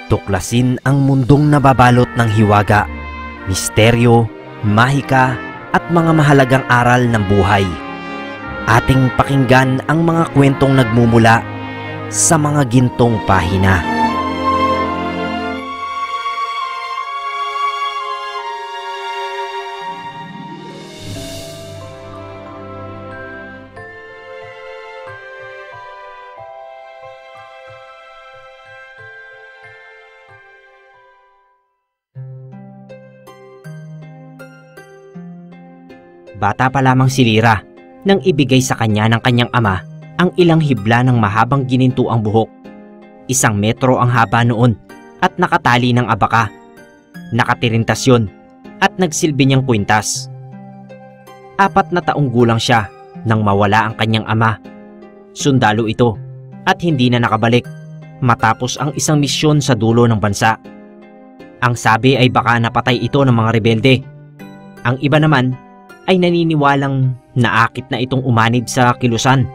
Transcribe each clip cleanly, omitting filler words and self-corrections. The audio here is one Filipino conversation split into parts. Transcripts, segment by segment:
Tuklasin ang mundong nababalot ng hiwaga, misteryo, mahika at mga mahalagang aral ng buhay. Ating pakinggan ang mga kwentong nagmumula sa mga gintong pahina. Bata pa lamang si Lyra nang ibigay sa kanya ng kanyang ama ang ilang hibla ng mahabang ginintuang buhok. 1 metro ang haba noon at nakatali ng abaka. Nakatirintas yun at nagsilbi niyang kwintas. 4 na taong gulang siya nang mawala ang kanyang ama. Sundalo ito at hindi na nakabalik matapos ang isang misyon sa dulo ng bansa. Ang sabi ay baka napatay ito ng mga rebelde. Ang iba naman ay naniniwalang naakit na itong umanib sa kilusan.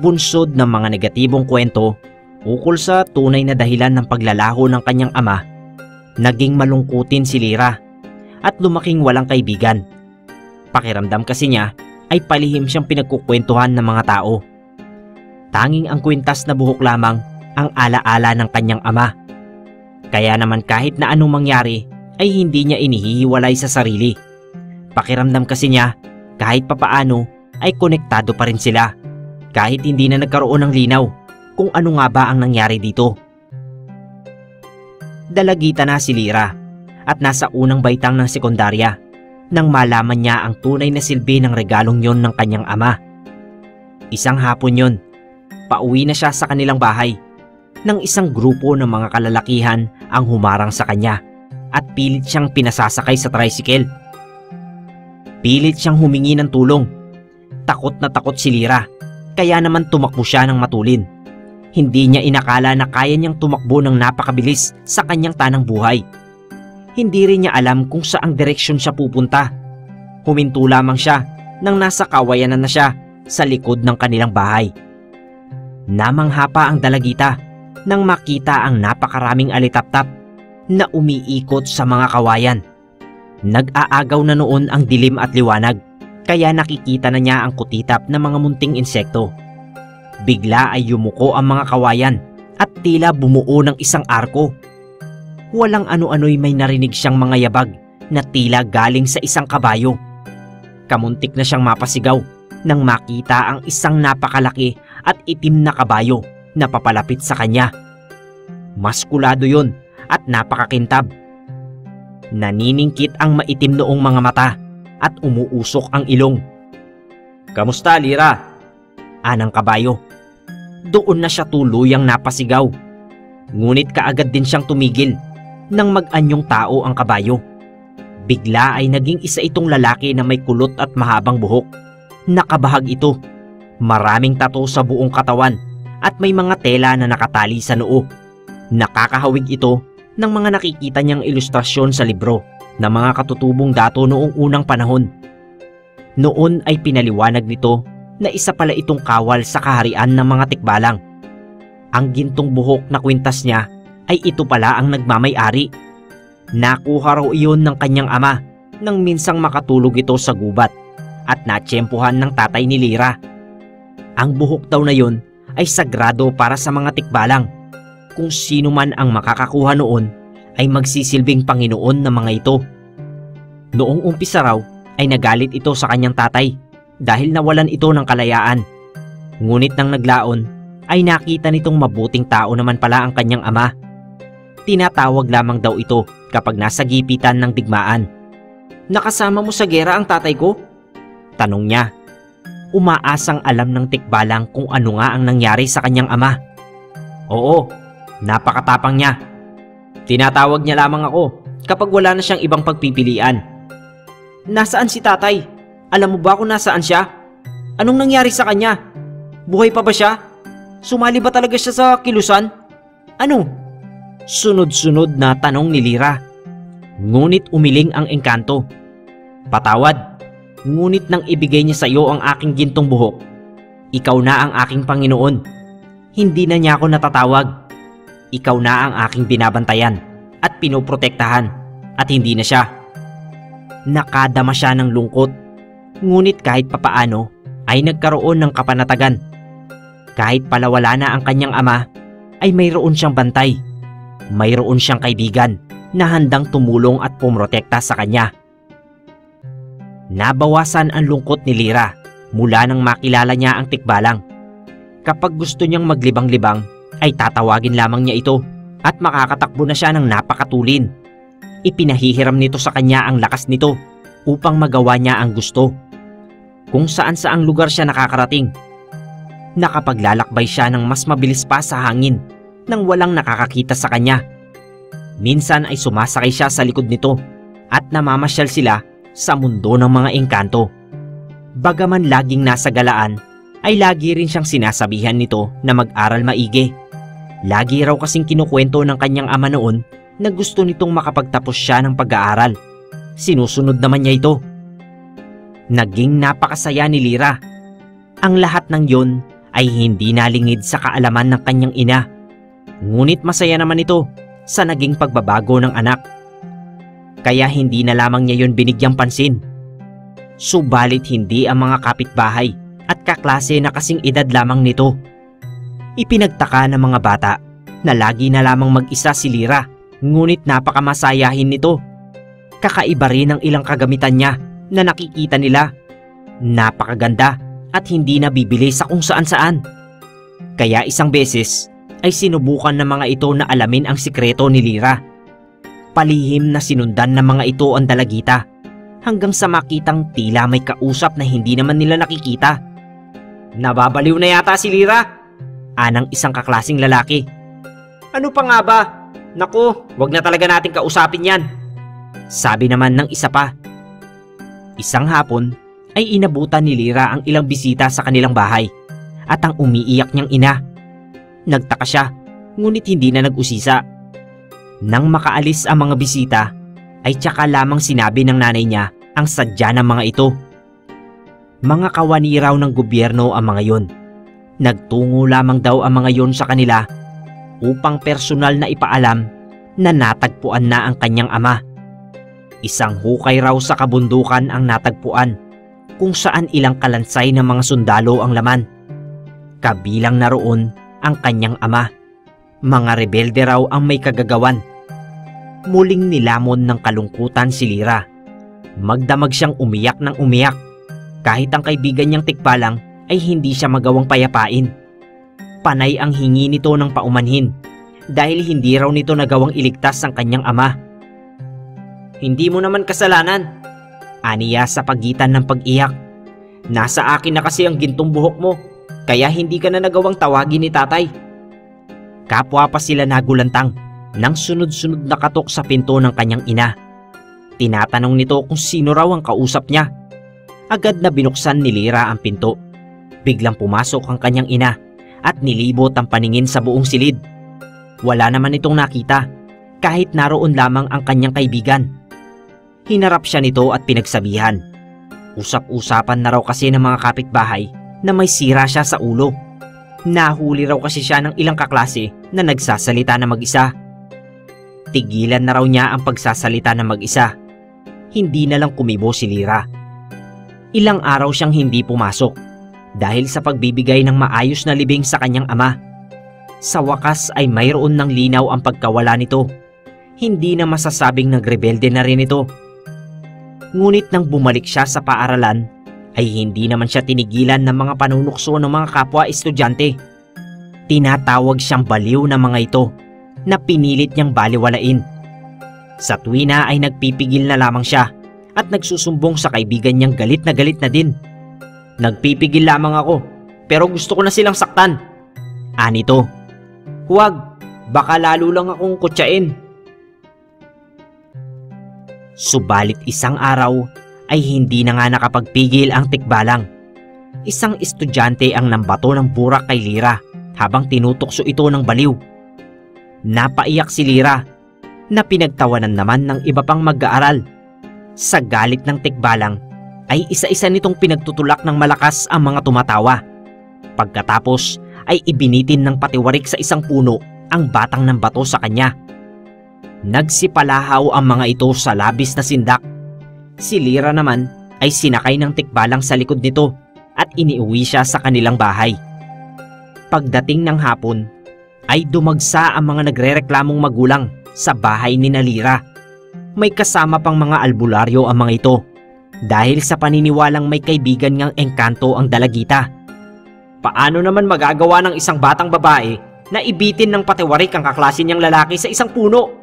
Bunsod ng mga negatibong kwento ukol sa tunay na dahilan ng paglalaho ng kanyang ama, naging malungkutin si Lyra at lumaking walang kaibigan. Pakiramdam kasi niya ay palihim siyang pinagkukwentuhan ng mga tao. Tanging ang kwintas na buhok lamang ang alaala ng kanyang ama. Kaya naman kahit na anong mangyari ay hindi niya inihihiwalay sa sarili. Pakiramdam kasi niya kahit papaano ay konektado pa rin sila kahit hindi na nagkaroon ng linaw kung ano nga ba ang nangyari dito. Dalagita na si Lyra at nasa unang baitang ng sekundarya nang malaman niya ang tunay na silbi ng regalong yon ng kanyang ama. Isang hapon yon, pauwi na siya sa kanilang bahay nang isang grupo ng mga kalalakihan ang humarang sa kanya at pilit siyang pinasasakay sa tricycle. Pilit siyang humingi ng tulong. Takot na takot si Lyra, kaya naman tumakbo siya ng matulin. Hindi niya inakala na kaya niyang tumakbo ng napakabilis sa kanyang tanang buhay. Hindi rin niya alam kung saang direksyon siya pupunta. Huminto lamang siya nang nasa kawayanan na siya sa likod ng kanilang bahay. Namangha pa ang dalagita nang makita ang napakaraming alitaptap na umiikot sa mga kawayan. Nag-aagaw na noon ang dilim at liwanag, kaya nakikita na niya ang kutitap ng mga munting insekto. Bigla ay yumuko ang mga kawayan at tila bumuo ng isang arko. Walang ano-ano'y may narinig siyang mga yabag na tila galing sa isang kabayo. Kamuntik na siyang mapasigaw nang makita ang isang napakalaki at itim na kabayo na papalapit sa kanya. Maskulado yun at napakakintab. Naniningkit ang maitim noong mga mata at umuusok ang ilong. "Kamusta, Lyra?" Anang kabayo. Doon na siya tuluyang napasigaw. Ngunit kaagad din siyang tumigil nang mag-anyong tao ang kabayo. Bigla ay naging isa itong lalaki na may kulot at mahabang buhok. Nakabahag ito. Maraming tato sa buong katawan at may mga tela na nakatali sa noo. Nakakahawig ito ng mga nakikita niyang ilustrasyon sa libro ng mga katutubong dato noong unang panahon. Noon ay pinaliwanag nito na isa pala itong kawal sa kaharian ng mga tikbalang. Ang gintong buhok na kwintas niya ay ito pala ang nagmamay-ari. Nakuha raw iyon ng kanyang ama nang minsang makatulog ito sa gubat at natsyempohan ng tatay ni Lyra. Ang buhok daw na yon ay sagrado para sa mga tikbalang. Kung sino man ang makakakuha noon ay magsisilbing Panginoon ng mga ito. Noong umpisa raw ay nagalit ito sa kanyang tatay dahil nawalan ito ng kalayaan. Ngunit nang naglaon ay nakita nitong mabuting tao naman pala ang kanyang ama. Tinatawag lamang daw ito kapag nasa gipitan ng digmaan. "Nakasama mo sa gera ang tatay ko?" tanong niya. Umaasang alam ng tikbalang kung ano nga ang nangyari sa kanyang ama. "Oo, napakatapang niya. Tinatawag niya lamang ako kapag wala na siyang ibang pagpipilian." "Nasaan si tatay? Alam mo ba kung nasaan siya? Anong nangyari sa kanya? Buhay pa ba siya? Sumali ba talaga siya sa kilusan? Ano?" Sunod-sunod na tanong ni Lyra. Ngunit umiling ang engkanto. "Patawad, ngunit nang ibigay niya sa iyo ang aking gintong buhok, ikaw na ang aking Panginoon. Hindi na niya ako natatawag. Ikaw na ang aking binabantayan at pinoprotektahan at hindi na siya. Nakadama siya ng lungkot, ngunit kahit papaano ay nagkaroon ng kapanatagan. Kahit palawala na ang kanyang ama, ay mayroon siyang bantay. Mayroon siyang kaibigan na handang tumulong at pumotekta sa kanya. Nabawasan ang lungkot ni Lyra mula nang makilala niya ang tikbalang. Kapag gusto niyang maglibang-libang, ay tatawagin lamang niya ito at makakatakbo na siya ng napakatulin. Ipinahihiram nito sa kanya ang lakas nito upang magawa niya ang gusto. Kung saan saang lugar siya nakakarating. Nakapaglalakbay siya ng mas mabilis pa sa hangin nang walang nakakakita sa kanya. Minsan ay sumasakay siya sa likod nito at namamasyal sila sa mundo ng mga engkanto. Bagaman laging nasa galaan, ay lagi rin siyang sinasabihan nito na mag-aral maigi. Lagi raw kasing kinukwento ng kanyang ama noon na gusto nitong makapagtapos siya ng pag-aaral. Sinusunod naman niya ito. Naging napakasaya ni Lyra. Ang lahat ng yon ay hindi nalingid sa kaalaman ng kanyang ina. Ngunit masaya naman ito sa naging pagbabago ng anak. Kaya hindi na lamang niya yon binigyang pansin. Subalit hindi ang mga kapitbahay at kaklase na kasing edad lamang nito. Ipinagtaka ng mga bata na lagi na lamang mag-isa si Lyra, ngunit napakamasayahin nito. Kakaiba rin ang ilang kagamitan niya na nakikita nila. Napakaganda at hindi nabibili sa kung saan-saan. Kaya isang beses ay sinubukan ng mga ito na alamin ang sikreto ni Lyra. Palihim na sinundan ng mga ito ang dalagita hanggang sa makitang tila may kausap na hindi naman nila nakikita. Nababaliw na yata si Lyra, anang isang kaklasing lalaki. Ano pa nga ba? Naku, wag na talaga natin kausapin yan, sabi naman ng isa pa. Isang hapon ay inabutan ni Lyra ang ilang bisita sa kanilang bahay at ang umiiyak niyang ina. Nagtaka siya, ngunit hindi na nag-usisa. Nang makaalis ang mga bisita, ay tsaka lamang sinabi ng nanay niya ang sadya ng mga ito. Mga kawani raw ng gobyerno ang mga yon. Nagtungo lamang daw ang mga yon sa kanila upang personal na ipaalam na natagpuan na ang kanyang ama. Isang hukay raw sa kabundukan ang natagpuan kung saan ilang kalansay ng mga sundalo ang laman. Kabilang na roon ang kanyang ama. Mga rebelde raw ang may kagagawan. Muling nilamon ng kalungkutan si Lyra. Magdamag siyang umiyak ng umiyak. Kahit ang kaibigan niyang tikbalang ay hindi siya magawang payapain. Panay ang hingi nito ng paumanhin dahil hindi raw nito nagawang iligtas ang kanyang ama. Hindi mo naman kasalanan, aniya sa pagitan ng pag-iyak. Nasa akin na kasi ang gintong buhok mo, kaya hindi ka na nagawang tawagin ni tatay. Kapwa pa sila nagulantang nang sunod-sunod na katok sa pinto ng kanyang ina. Tinatanong nito kung sino raw ang kausap niya. Agad na binuksan ni Lyra ang pinto. Biglang pumasok ang kanyang ina at nilibot ang paningin sa buong silid. Wala naman itong nakita kahit naroon lamang ang kanyang kaibigan. Hinarap siya nito at pinagsabihan. Usap-usapan na raw kasi ng mga kapitbahay na may sira siya sa ulo. Nahuli raw kasi siya ng ilang kaklase na nagsasalita na mag-isa. Tigilan na raw niya ang pagsasalita na mag-isa. Hindi na lang kumibo si Lyra. Ilang araw siyang hindi pumasok dahil sa pagbibigay ng maayos na libing sa kanyang ama. Sa wakas ay mayroon ng linaw ang pagkawala nito. Hindi na masasabing nagrebelde na rin ito. Ngunit nang bumalik siya sa paaralan, ay hindi naman siya tinigilan ng mga panunukso ng mga kapwa estudyante. Tinatawag siyang baliw ng mga ito na pinilit niyang baliwalain. Sa tuwina ay nagpipigil na lamang siya at nagsusumbong sa kaibigan niyang galit na din. Nagpipigil lamang ako pero gusto ko na silang saktan, anito. Huwag, baka lalo lang akong kutsain. Subalit isang araw ay hindi na nga nakapagpigil ang tikbalang. Isang estudyante ang nambato ng burak kay Lyra habang tinutukso ito ng baliw. Napaiyak si Lyra na pinagtawanan naman ng iba pang mag-aaral. Sa galit ng tikbalang ay isa-isa nitong pinagtutulak ng malakas ang mga tumatawa. Pagkatapos ay ibinitin ng patiwarik sa isang puno ang batang ng bato sa kanya. Nagsipalahaw ang mga ito sa labis na sindak. Si Lyra naman ay sinakay ng tikbalang sa likod nito at iniuwi siya sa kanilang bahay. Pagdating ng hapon ay dumagsa ang mga nagrereklamong magulang sa bahay ni Lyra. May kasama pang mga albularyo ang mga ito dahil sa paniniwalang may kaibigan ngang engkanto ang dalagita. Paano naman magagawa ng isang batang babae na ibitin ng patiwarik ang kaklase niyang lalaki sa isang puno?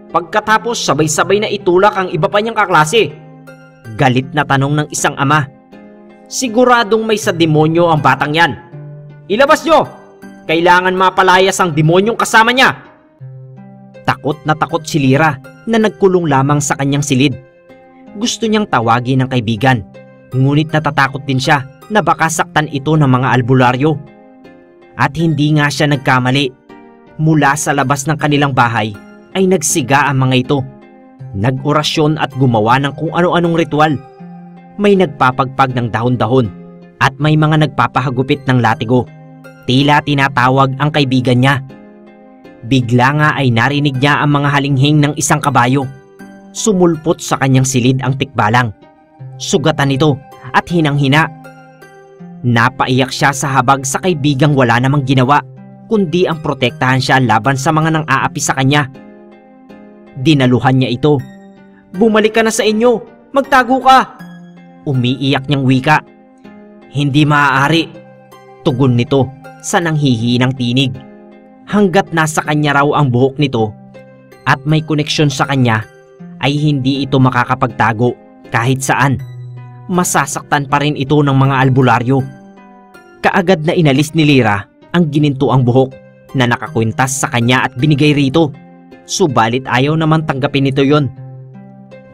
Pagkatapos sabay-sabay na itulak ang iba pa niyang kaklase. Galit na tanong ng isang ama. Siguradong may sa demonyo ang batang yan. Ilabas niyo! Kailangan mapalayas ang demonyong kasama niya. Takot na takot si Lyra na nagkulong lamang sa kanyang silid. Gusto niyang tawagin ng kaibigan, ngunit natatakot din siya na baka saktan ito ng mga albularyo. At hindi nga siya nagkamali. Mula sa labas ng kanilang bahay ay nagsiga ang mga ito. Nag-orasyon at gumawa ng kung ano-anong ritual. May nagpapagpag ng dahon-dahon at may mga nagpapahagupit ng latigo. Tila tinatawag ang kaibigan niya. Bigla nga ay narinig niya ang mga halinghing ng isang kabayo. Sumulpot sa kanyang silid ang tikbalang. Sugatan ito at hinang-hina. Napaiyak siya sa habag sa kaibigang wala namang ginawa kundi ang protektahan siya laban sa mga nang-aapi sa kanya. Dinaluhan niya ito. Bumalik ka na sa inyo! Magtago ka! Umiiyak niyang wika. Hindi maaari. Tugon nito sa nanghihinang tinig. Hanggat nasa kanya raw ang buhok nito at may koneksyon sa kanya ay hindi ito makakapagtago kahit saan. Masasaktan pa rin ito ng mga albularyo. Kaagad na inalis ni Lyra ang ginintuang buhok na nakakwintas sa kanya at binigay rito. Subalit ayaw naman tanggapin nito yon.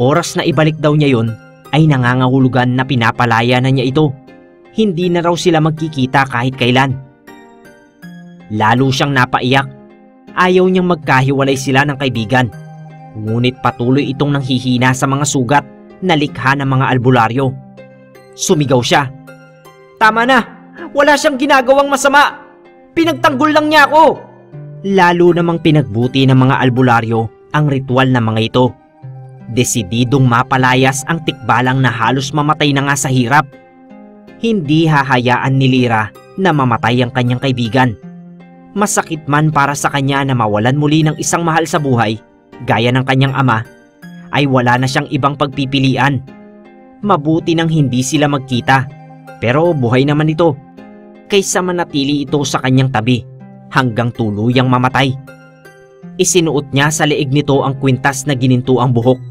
Oras na ibalik daw niya yon ay nangangahulugan na pinapalaya na niya ito. Hindi na raw sila magkikita kahit kailan. Lalo siyang napaiyak. Ayaw niyang magkahiwalay sila ng kaibigan. Ngunit patuloy itong nanghihina sa mga sugat na likha ng mga albularyo. Sumigaw siya. Tama na! Wala siyang ginagawang masama! Pinagtanggol lang niya ako! Lalo namang pinagbuti ng mga albularyo ang ritual ng mga ito. Desididong mapalayas ang tikbalang na halos mamatay na nga sa hirap. Hindi hahayaan ni Lyra na mamatay ang kanyang kaibigan. Masakit man para sa kanya na mawalan muli ng isang mahal sa buhay, gaya ng kanyang ama, ay wala na siyang ibang pagpipilian. Mabuti nang hindi sila magkita, pero buhay naman ito, kaysa manatili ito sa kanyang tabi hanggang tuluyang mamatay. Isinuot niya sa leeg nito ang kwintas na gininto ang buhok.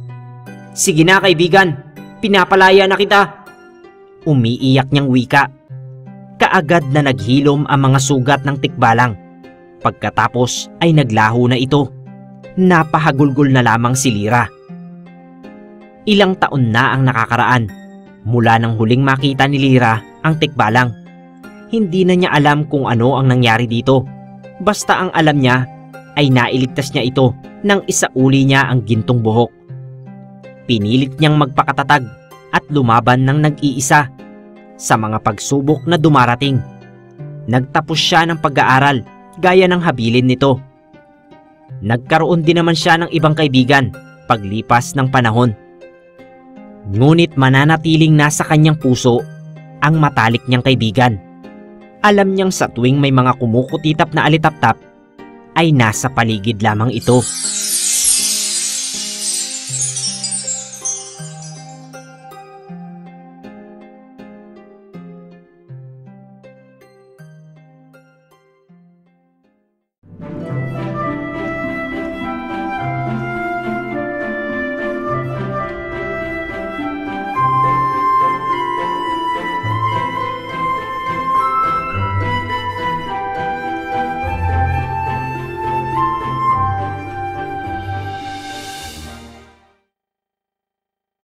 Sige na kaibigan, pinapalaya na kita. Umiiyak niyang wika. Kaagad na naghilom ang mga sugat ng tikbalang. Pagkatapos ay naglaho na ito. Napahagulgol na lamang si Lyra. Ilang taon na ang nakakaraan mula nang huling makita ni Lyra ang tikbalang. Hindi na niya alam kung ano ang nangyari dito. Basta ang alam niya ay nailigtas niya ito nang isauli niya ang gintong buhok. Pinilit niyang magpakatatag at lumaban ng nag-iisa sa mga pagsubok na dumarating. Nagtapos siya ng pag-aaral gaya ng habilin nito. Nagkaroon din naman siya ng ibang kaibigan paglipas ng panahon. Ngunit mananatiling nasa kanyang puso ang matalik niyang kaibigan. Alam niyang sa tuwing may mga kumukutitap na alitap-tap ay nasa paligid lamang ito.